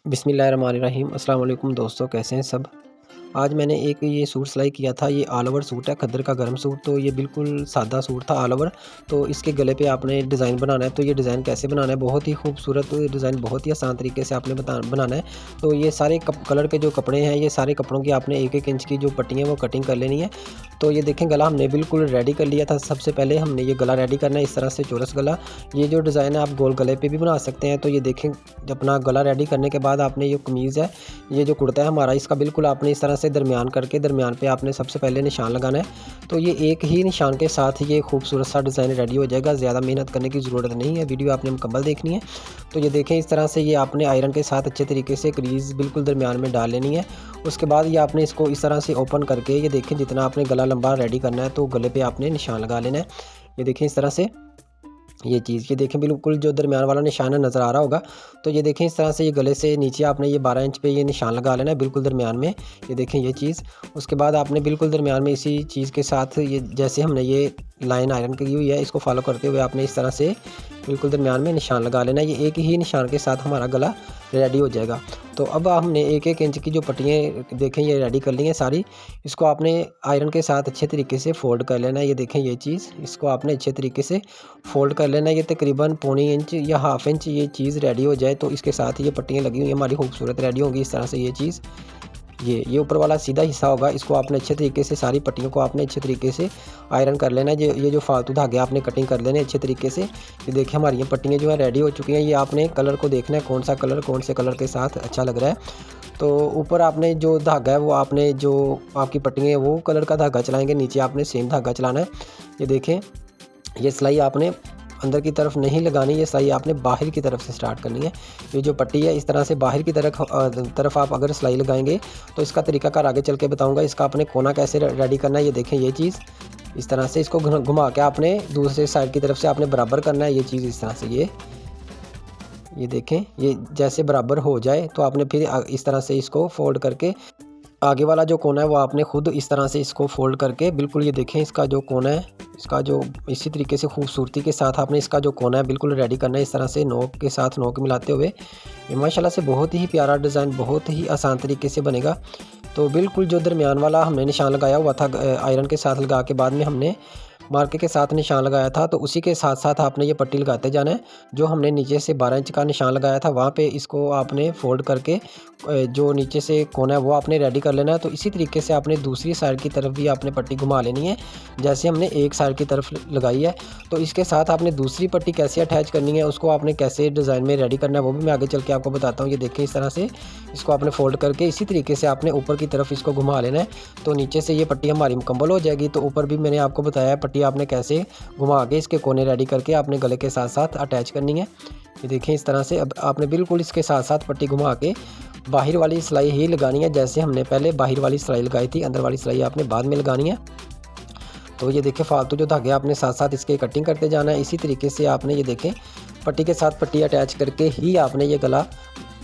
बिस्मिल्लाहिर्रहमानिर्रहीम। अस्सलाम वालेकुम दोस्तों, कैसे हैं सब। आज मैंने एक ये सूट सिलाई किया था। ये ऑल ओवर सूट है, खद्दर का गर्म सूट। तो ये बिल्कुल सादा सूट था ऑल ओवर। तो इसके गले पे आपने डिज़ाइन बनाना है। तो ये डिज़ाइन कैसे बनाना है, बहुत ही खूबसूरत डिज़ाइन, बहुत ही आसान तरीके से आपने बनाना है। तो ये सारे कलर के जो कपड़े हैं, ये सारे कपड़ों की आपने 1-1 इंच की जो पट्टी है वो कटिंग कर लेनी है। तो ये देखें, गला हमने बिल्कुल रेडी कर लिया था। सबसे पहले हमने ये गला रेडी करना है, इस तरह से चौरस गला। ये जो डिज़ाइन है आप गोल गले पे भी बना सकते हैं। तो ये देखें, अपना गला रेडी करने के बाद आपने ये कमीज़ है, ये जो कुर्ता है हमारा, इसका बिल्कुल आपने इस तरह से दरमियान करके दरमियान पे आपने सबसे पहले निशान लगाना है। तो ये एक ही निशान के साथ ये खूबसूरत सा डिज़ाइन रेडी हो जाएगा। ज़्यादा मेहनत करने की ज़रूरत नहीं है, वीडियो आपने मुकम्मल देखनी है। तो ये देखें, इस तरह से ये आपने आयरन के साथ अच्छे तरीके से क्रीज़ बिल्कुल दरमियान में डाल लेनी है। उसके बाद ये आपने इसको इस तरह से ओपन करके, ये देखें, जितना आपने गला लंबा रेडी करना है तो गले पे आपने निशान लगा लेना है। ये देखें इस तरह से ये चीज़, ये देखें बिल्कुल जो दरमियान वाला निशान है नज़र आ रहा होगा। तो ये देखें, इस तरह से ये गले से नीचे आपने ये 12 इंच पे ये निशान लगा लेना है बिल्कुल दरमियान में। ये देखें ये चीज़। उसके बाद आपने बिल्कुल दरमियान में इसी चीज़ के साथ, ये जैसे हमने ये लाइन आयरन की हुई है, इसको फॉलो करते हुए आपने इस तरह से बिल्कुल दरमियान में निशान लगा लेना है। ये एक ही निशान के साथ हमारा गला रेडी हो जाएगा। तो अब हमने 1-1 इंच की जो पट्टियाँ देखें ये रेडी कर ली हैं सारी। इसको आपने आयरन के साथ अच्छे तरीके से फ़ोल्ड कर लेना है। ये देखें ये चीज़, इसको आपने अच्छे तरीके से फ़ोल्ड कर लेना है। ये तकरीबन पौनी इंच या हाफ़ इंच ये चीज़ रेडी हो जाए तो इसके साथ ये पट्टियाँ लगी हुई हमारी खूबसूरत रेडी होंगी। इस तरह से ये चीज़, ये ऊपर वाला सीधा हिस्सा होगा, इसको आपने अच्छे तरीके से सारी पट्टियों को आपने अच्छे तरीके से आयरन कर लेना है। ये जो फालतू धागे आपने कटिंग कर लेने अच्छे तरीके से। ये देखिए हमारी ये पट्टियाँ जो है रेडी हो चुकी हैं। ये आपने कलर को देखना है, कौन सा कलर कौन से कलर के साथ अच्छा लग रहा है। तो ऊपर आपने जो धागा है वो आपने जो आपकी पट्टियाँ हैं वो कलर का धागा चलाएँगे, नीचे आपने सेम धागा चलाना है। ये देखें, ये सिलाई आपने अंदर की तरफ नहीं लगानी, ये सिलाई आपने बाहर की तरफ से स्टार्ट करनी है। ये जो पट्टी है इस तरह से बाहर की तरफ आप अगर सिलाई लगाएंगे तो इसका तरीकाकार आगे चल के बताऊंगा। इसका आपने कोना कैसे रेडी करना है। ये देखें ये चीज़, इस तरह से इसको घुमा के आपने दूसरे साइड की तरफ से आपने बराबर करना है। ये चीज़ इस तरह से ये देखें, ये जैसे बराबर हो जाए तो आपने फिर इस तरह से इसको फोल्ड करके आगे वाला जो कोना है वो आपने खुद इस तरह से इसको फोल्ड करके बिल्कुल, ये देखें इसका जो कोना है, इसका जो इसी तरीके से खूबसूरती के साथ आपने इसका जो कोना है बिल्कुल रेडी करना है। इस तरह से नोक के साथ नोक मिलाते हुए ये माशाल्लाह से बहुत ही प्यारा डिज़ाइन बहुत ही आसान तरीके से बनेगा। तो बिल्कुल जो दरमियान वाला हमने निशान लगाया हुआ था आयरन के साथ लगा के बाद में हमने मार्के के साथ निशान लगाया था, तो उसी के साथ साथ आपने ये पट्टी लगाते जाना है। जो हमने नीचे से 12 इंच का निशान लगाया था वहाँ पे इसको आपने फोल्ड करके जो नीचे से कोना है वो आपने रेडी कर लेना है। तो इसी तरीके से आपने दूसरी साइड की तरफ भी आपने पट्टी घुमा लेनी है, जैसे हमने एक साइड की तरफ लगाई है। तो इसके साथ आपने दूसरी पट्टी कैसे अटैच करनी है, उसको आपने कैसे डिज़ाइन में रेडी करना है वो भी मैं आगे चल के आपको बताता हूँ। ये देखें, इस तरह से इसको आपने फोल्ड करके इसी तरीके से आपने ऊपर की तरफ इसको घुमा लेना है। तो नीचे से ये पट्टी हमारी मुकम्मल हो जाएगी। तो ऊपर भी मैंने आपको बताया पट्टी आपने कैसे घुमा के इसके कोने रेडी करके आपने गले के साथ साथ अटैच करनी है। ये देखें इस तरह से अब आपने बिल्कुल इसके साथ साथ पट्टी घुमा के बाहर वाली सिलाई ही लगानी है, जैसे हमने पहले बाहर वाली सिलाई लगाई थी। अंदर वाली सिलाई आपने बाद में लगानी है। तो ये देखें, फालतू जो धागे आपने साथ साथ इसके कटिंग करते जाना है। इसी तरीके से आपने ये देखें पट्टी के साथ पट्टी अटैच करके ही आपने ये गला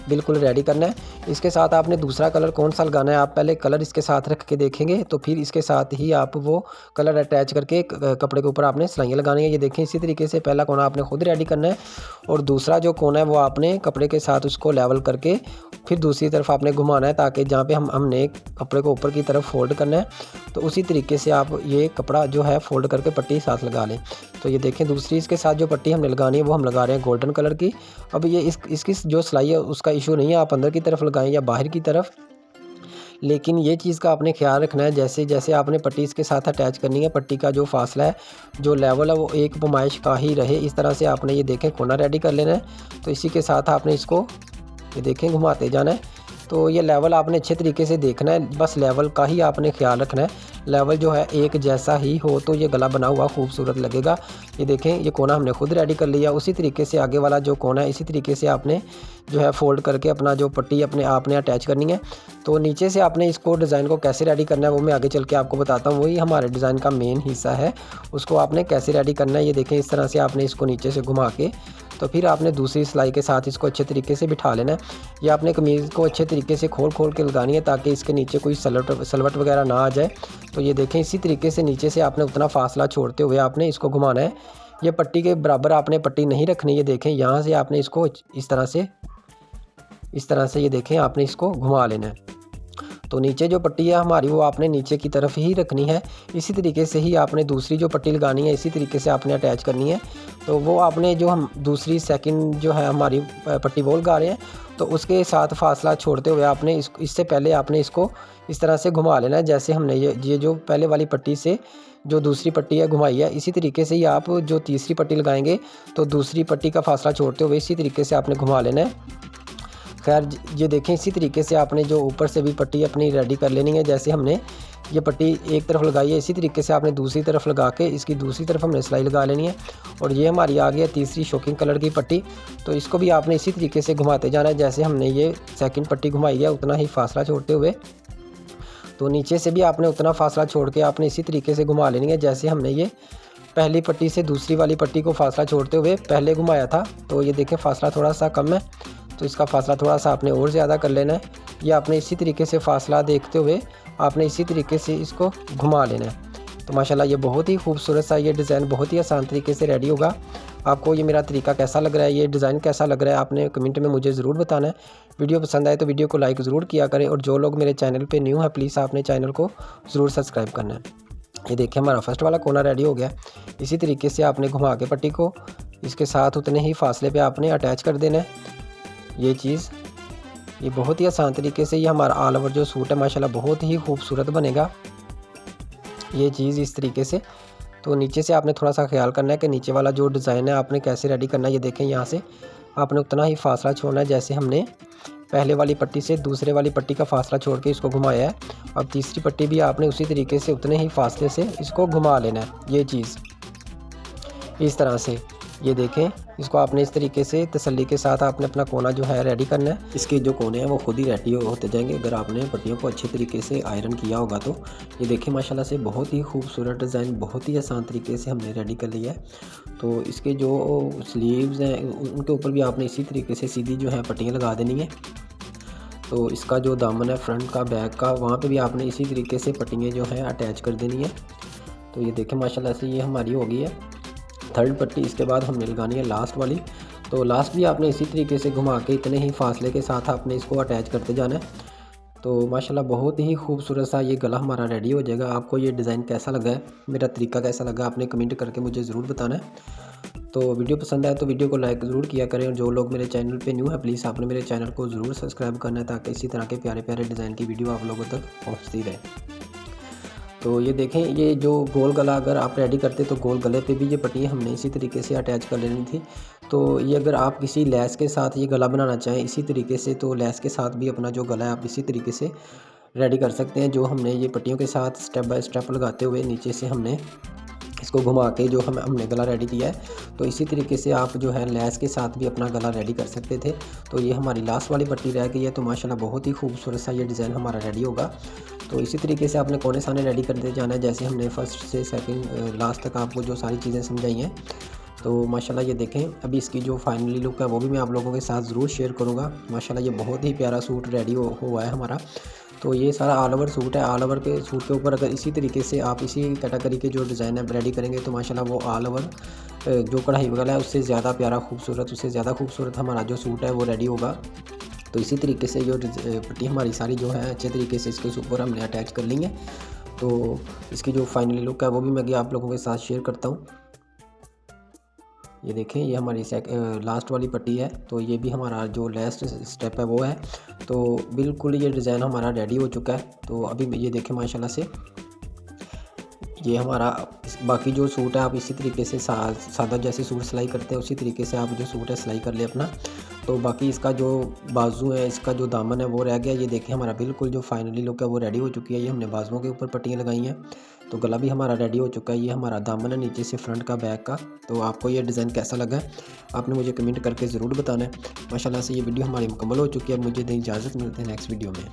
बिल्कुल रेडी करना है। इसके साथ आपने दूसरा कलर कौन सा लगाना है, आप पहले कलर इसके साथ रख के देखेंगे तो फिर इसके साथ ही आप वो कलर अटैच करके कपड़े के ऊपर आपने सिलाइयाँ लगानी है। ये देखें, इसी तरीके से पहला कोना आपने खुद रेडी करना है और दूसरा जो कोना है वो आपने कपड़े के साथ उसको लेवल करके फिर दूसरी तरफ आपने घुमाना है, ताकि जहाँ पे हमने कपड़े को ऊपर की तरफ फोल्ड करना है तो उसी तरीके से आप ये कपड़ा जो है फोल्ड करके पट्टी साथ लगा लें। तो ये देखें, दूसरी इसके साथ जो पट्टी हमने लगानी है वो हम लगा रहे हैं गोल्डन कलर की। अब ये इसकी जो सिलाई है उसका इशू नहीं है, आप अंदर की तरफ लगाएं या बाहर की तरफ, लेकिन ये चीज़ का आपने ख्याल रखना है जैसे जैसे आपने पट्टी इसके साथ अटैच करनी है, पट्टी का जो फासला है जो लेवल है वो एक पैमाइश का ही रहे। इस तरह से आपने ये देखें कोना रेडी कर लेना है। तो इसी के साथ आपने इसको ये देखें घुमाते जाना है। तो ये लेवल आपने अच्छे तरीके से देखना है, बस लेवल का ही आपने ख्याल रखना है। लेवल जो है एक जैसा ही हो तो ये गला बना हुआ खूबसूरत लगेगा। ये देखें, ये कोना हमने खुद रेडी कर लिया। उसी तरीके से आगे वाला जो कोना है इसी तरीके से आपने जो है फोल्ड करके अपना जो पट्टी अपने आपने अटैच करनी है। तो नीचे से आपने इसको डिज़ाइन को कैसे रेडी करना है वो मैं आगे चल के आपको बताता हूँ। वही हमारे डिज़ाइन का मेन हिस्सा है, उसको आपने कैसे रेडी करना है। ये देखें, इस तरह से आपने इसको नीचे से घुमा के तो फिर आपने दूसरी सिलाई के साथ इसको अच्छे तरीके से बिठा लेना है। ये आपने कमीज़ को अच्छे तरीके से खोल के लगानी है ताकि इसके नीचे कोई सलवट वगैरह ना आ जाए। तो ये देखें, इसी तरीके से नीचे से आपने उतना फासला छोड़ते हुए आपने इसको घुमाना है। ये पट्टी के बराबर आपने पट्टी नहीं रखनी। ये देखें, यहाँ से आपने इसको इस तरह से इस तरह से ये देखें आपने इसको घुमा लेना है। तो नीचे जो पट्टी है हमारी वो आपने नीचे की तरफ ही रखनी है। इसी तरीके से ही आपने दूसरी जो पट्टी लगानी है इसी तरीके से आपने अटैच करनी है। तो वो आपने जो हम दूसरी सेकंड जो है हमारी पट्टी वो लगा रहे हैं, तो उसके साथ फासला छोड़ते हुए आपने इससे पहले आपने इसको इस तरह से घुमा लेना है, जैसे हमने ये जो पहले वाली पट्टी से जो दूसरी पट्टी है घुमाई है, इसी तरीके से ही आप जो तीसरी पट्टी लगाएंगे तो दूसरी पट्टी का फासला छोड़ते हुए इसी तरीके से आपने घुमा लेना है। खैर ये देखें, इसी तरीके से आपने जो ऊपर से भी पट्टी अपनी रेडी कर लेनी है। जैसे हमने ये पट्टी एक तरफ लगाई है, इसी तरीके से आपने दूसरी तरफ लगा के इसकी दूसरी तरफ हमने सिलाई लगा लेनी है। और ये हमारी आ गई है तीसरी शोकिंग कलर की पट्टी। तो इसको भी आपने इसी तरीके से घुमाते जाना है, जैसे हमने ये सेकंड पट्टी घुमाई है उतना ही फासला छोड़ते हुए। तो नीचे से भी आपने उतना फासला छोड़ के आपने इसी तरीके से घुमा लेनी है, जैसे हमने ये पहली पट्टी से दूसरी वाली पट्टी को फासला छोड़ते हुए पहले घुमाया था। तो ये देखें फासला थोड़ा सा कम है, तो इसका फासला थोड़ा सा आपने और ज़्यादा कर लेना है। ये आपने इसी तरीके से फासला देखते हुए आपने इसी तरीके से इसको घुमा लेना है। तो माशाल्लाह ये बहुत ही खूबसूरत सा ये डिज़ाइन बहुत ही आसान तरीके से रेडी होगा। आपको ये मेरा तरीका कैसा लग रहा है, ये डिज़ाइन कैसा लग रहा है, आपने कमेंट में मुझे ज़रूर बताना है। वीडियो पसंद आए तो वीडियो को लाइक ज़रूर किया करें, और जो लोग मेरे चैनल पे न्यू है प्लीज़ आपने चैनल को ज़रूर सब्सक्राइब करना है। ये देखिए हमारा फर्स्ट वाला कोना रेडी हो गया। इसी तरीके से आपने घुमा के पट्टी को इसके साथ उतने ही फासले पे आपने अटैच कर देना है। ये चीज़ ये बहुत ही आसान तरीके से ये हमारा ऑल ओवर जो सूट है माशाल्लाह बहुत ही खूबसूरत बनेगा। ये चीज़ इस तरीके से। तो नीचे से आपने थोड़ा सा ख्याल करना है कि नीचे वाला जो डिज़ाइन है आपने कैसे रेडी करना है। ये देखें यहाँ से आपने उतना ही फासला छोड़ना है, जैसे हमने पहले वाली पट्टी से दूसरे वाली पट्टी का फासला छोड़ के इसको घुमाया है। अब तीसरी पट्टी भी आपने उसी तरीके से उतने ही फासले से इसको घुमा लेना है। ये चीज़ इस तरह से ये देखें, इसको आपने इस तरीके से तसल्ली के साथ आपने अपना कोना जो है रेडी करना है। इसके जो कोने हैं वो खुद ही रेडी होते जाएंगे अगर आपने पट्टियों को अच्छे तरीके से आयरन किया होगा तो। ये देखें माशाल्लाह से बहुत ही खूबसूरत डिज़ाइन बहुत ही आसान तरीके से हमने रेडी कर लिया है। तो इसके जो स्लीव्स हैं उनके ऊपर भी आपने इसी तरीके से सीधी जो है पट्टियाँ लगा देनी है। तो इसका जो दामन है फ्रंट का बैक का वहाँ पर भी आपने इसी तरीके से पट्टियाँ जो है अटैच कर देनी है। तो ये देखें माशाल्लाह से ये हमारी हो गई है थर्ड पट्टी। इसके बाद हमने लगानी है लास्ट वाली। तो लास्ट भी आपने इसी तरीके से घुमा के इतने ही फासले के साथ आपने इसको अटैच करते जाना है। तो माशाल्लाह बहुत ही खूबसूरत सा ये गला हमारा रेडी हो जाएगा। आपको ये डिज़ाइन कैसा लगा है, मेरा तरीका कैसा लगा, आपने कमेंट करके मुझे ज़रूर बताना है। तो वीडियो पसंद आए तो वीडियो को लाइक ज़रूर किया करें, और जो लोग मेरे चैनल पे न्यू है प्लीज़ आपने मेरे चैनल को ज़रूर सब्सक्राइब करना है, ताकि इसी तरह के प्यारे प्यारे डिज़ाइन की वीडियो आप लोगों तक पहुँचती रहे। तो ये देखें, ये जो गोल गला अगर आप रेडी करते तो गोल गले पे भी ये पट्टी हमने इसी तरीके से अटैच कर लेनी थी। तो ये अगर आप किसी लेस के साथ ये गला बनाना चाहें इसी तरीके से, तो लेस के साथ भी अपना जो गला है आप इसी तरीके से रेडी कर सकते हैं। जो हमने ये पट्टियों के साथ स्टेप बाय स्टेप लगाते हुए नीचे से हमने इसको घुमा के जो हमने गला रेडी किया है, तो इसी तरीके से आप जो है लेस के साथ भी अपना गला रेडी कर सकते थे। तो ये हमारी लास्ट वाली पट्टी रह गई है। तो माशाल्लाह बहुत ही खूबसूरत सा ये डिज़ाइन हमारा रेडी होगा। तो इसी तरीके से आपने कोने साने रेडी करते जाना है, जैसे हमने फर्स्ट से सेकंड लास्ट तक आपको जो सारी चीज़ें समझाई हैं। तो माशाल्लाह ये देखें, अभी इसकी जो फाइनली लुक है वो भी मैं आप लोगों के साथ ज़रूर शेयर करूँगा। माशाल्लाह ये बहुत ही प्यारा सूट रेडी हुआ है हमारा। तो ये सारा ऑल ओवर सूट है। ऑल ओवर के सूट के ऊपर अगर इसी तरीके से आप इसी कैटेगरी के जो डिज़ाइन है रेडी करेंगे तो माशाल्लाह वो ऑल ओवर जो कढ़ाई वगैरह है उससे ज़्यादा प्यारा खूबसूरत, उससे ज़्यादा खूबसूरत हमारा जो सूट है वो रेडी होगा। तो इसी तरीके से जो पट्टी हमारी सारी जो है अच्छे तरीके से इसके ऊपर हमने अटैच कर ली है। तो इसकी जो फाइनली लुक है वो भी मैं आप लोगों के साथ शेयर करता हूँ। ये देखें, ये हमारी लास्ट वाली पट्टी है। तो ये भी हमारा जो लास्ट स्टेप है वो है। तो बिल्कुल ये डिज़ाइन हमारा रेडी हो चुका है। तो अभी ये देखें माशाल्लाह से ये हमारा बाकी जो सूट है आप इसी तरीके से सादा जैसे सूट सिलाई करते हैं उसी तरीके से आप जो सूट है सिलाई कर ले अपना। तो बाकी इसका जो बाजू है, इसका जो दामन है वो रह गया। ये देखें हमारा बिल्कुल जो फाइनली लुक है वो रेडी हो चुकी है। ये हमने बाजुओं के ऊपर पट्टियाँ लगाई हैं। तो गला भी हमारा रेडी हो चुका है। ये हमारा दामन है नीचे से फ्रंट का बैक का। तो आपको ये डिज़ाइन कैसा लगा है आपने मुझे कमेंट करके ज़रूर बताना है। माशाल्लाह से ये वीडियो हमारी मुकम्मल हो चुकी है। मुझे दें इजाज़त, मिलते हैं नेक्स्ट वीडियो में।